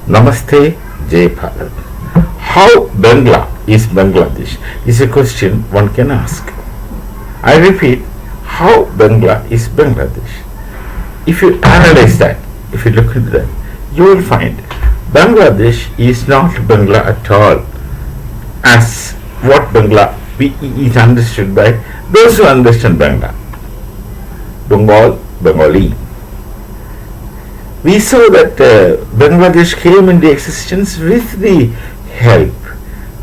Namaste, Jai Bharat. How Bangla is Bangladesh is a question one can ask. I repeat, how Bangla is Bangladesh? If you analyze that, if you look into that, you will find Bangladesh is not Bangla at all, as what Bangla is understood by those who understand Bangla. Bengali. We saw that Bangladesh came into existence with the help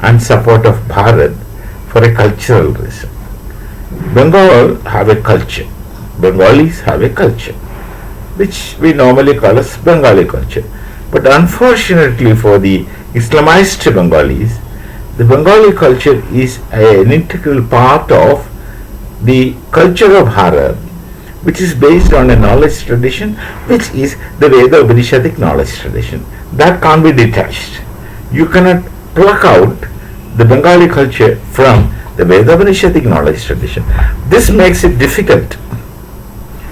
and support of Bharat for a cultural reason. Bengal have a culture. Bengalis have a culture, which we normally call as Bengali culture. But unfortunately for the Islamized Bengalis, the Bengali culture is an integral part of the culture of Bharat, which is based on a knowledge tradition, which is the Veda Upanishadic knowledge tradition. That can't be detached. You cannot pluck out the Bengali culture from the Veda Upanishadic knowledge tradition. This makes it difficult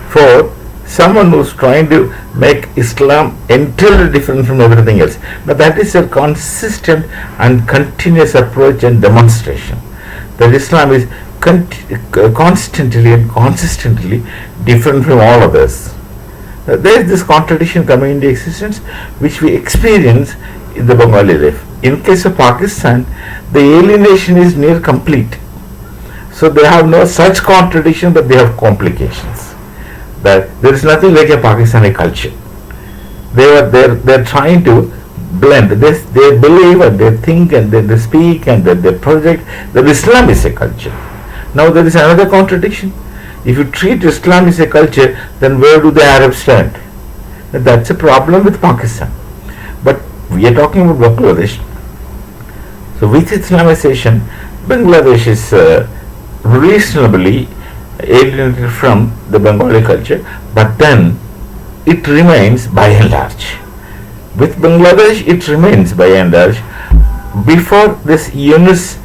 for someone who's trying to make Islam entirely different from everything else. But that is a consistent and continuous approach and demonstration that Islam is constantly and consistently different from all others. There is this contradiction coming into existence which we experience in the Bengali life. In case of Pakistan, the alienation is near complete. So they have no such contradiction, but they have complications. That there is nothing like a Pakistani culture. They're trying to blend this. They believe and they think and they speak and they project that Islam is a culture. Now there is another contradiction. If you treat Islam as a culture, then where do the Arabs stand? That's a problem with Pakistan. But we are talking about Bangladesh. So with Islamization, Bangladesh is reasonably alienated from the Bengali culture, but then it remains by and large. With Bangladesh, it remains by and large. Before this Yunus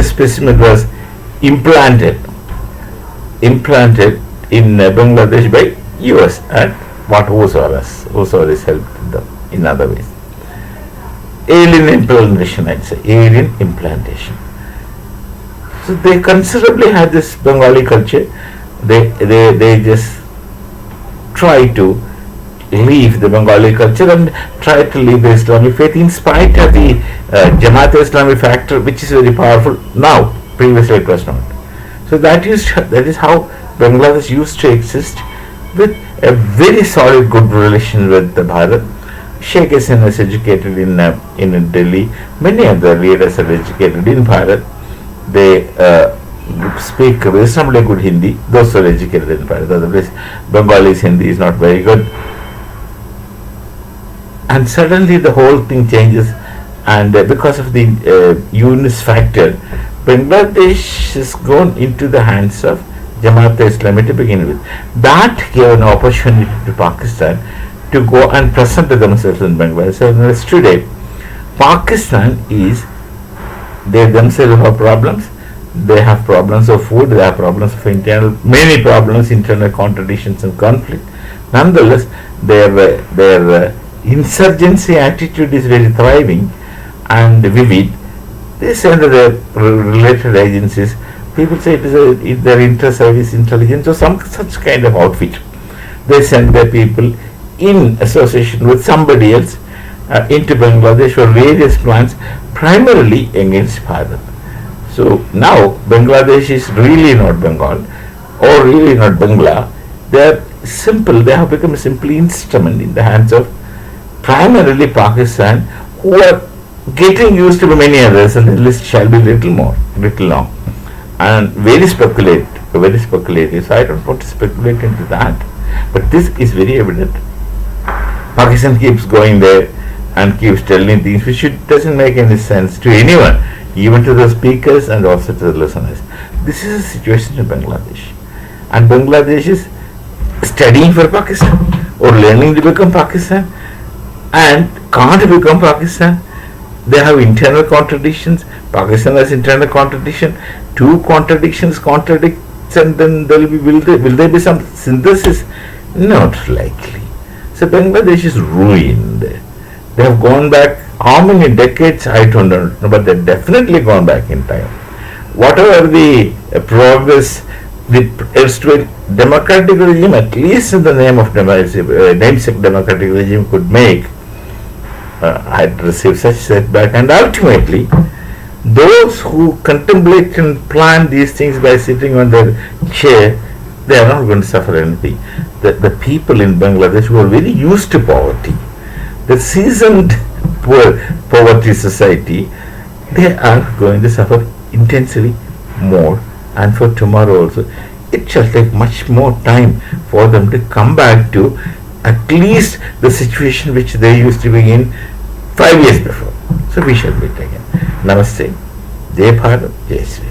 specimen was implanted in Bangladesh by US and what Osaurus helped them in other ways. Alien implantation, I'd say. Alien implantation. So they considerably had this Bengali culture. They just try to leave the Bengali culture and try to leave the Islamic faith in spite of the Jamaat-e-Islami factor, which is very powerful now. Previously it was not. So that is how Bangladesh used to exist, with a very solid good relation with the Bharat. Sheikh Hasina was educated in Delhi. Many other leaders are educated in Bharat. They speak reasonably good Hindi. Those who are educated in Bharat. Otherwise, Bengali's Hindi is not very good. And suddenly the whole thing changes, and because of the Yunus factor, Bangladesh has gone into the hands of Jamaat-e-Islami to begin with. That gave an opportunity to Pakistan to go and present themselves in Bangladesh. So today, Pakistan they themselves have problems. They have problems of food, they have problems of many problems, internal contradictions and conflict. Nonetheless, their insurgency attitude is very thriving and vivid. They send their related agencies. People say it is their inter-service intelligence or some such kind of outfit. They send their people in association with somebody else into Bangladesh for various plans, primarily against Bharat. So now Bangladesh is really not Bengal or really not Bangla. They have become a simple instrument in the hands of primarily Pakistan, who are getting used to many others, and the list shall be little long, and very speculative. So I don't want to speculate into that, but this is very evident. Pakistan keeps going there and keeps telling things which doesn't make any sense to anyone, even to the speakers and also to the listeners. This is a situation in Bangladesh, and Bangladesh is studying for Pakistan or learning to become Pakistan and can't become Pakistan. They have internal contradictions. Pakistan has internal contradiction. Two contradictions contradict, and then will there be some synthesis? Not likely. So Bangladesh is ruined. They have gone back how many decades I don't know, but they've definitely gone back in time. Whatever the progress the erstwhile democratic regime, at least in the name of namesake democratic regime, could make, had received such setback, and ultimately those who contemplate and plan these things by sitting on their chair, they are not going to suffer anything. The people in Bangladesh who are very used to poverty, the seasoned poverty society, they are going to suffer intensely more, and for tomorrow also. It shall take much more time for them to come back to at least the situation which they used to be in 5 years before. So we shall be taken. Namaste. Jai Bharat, Jai Sri.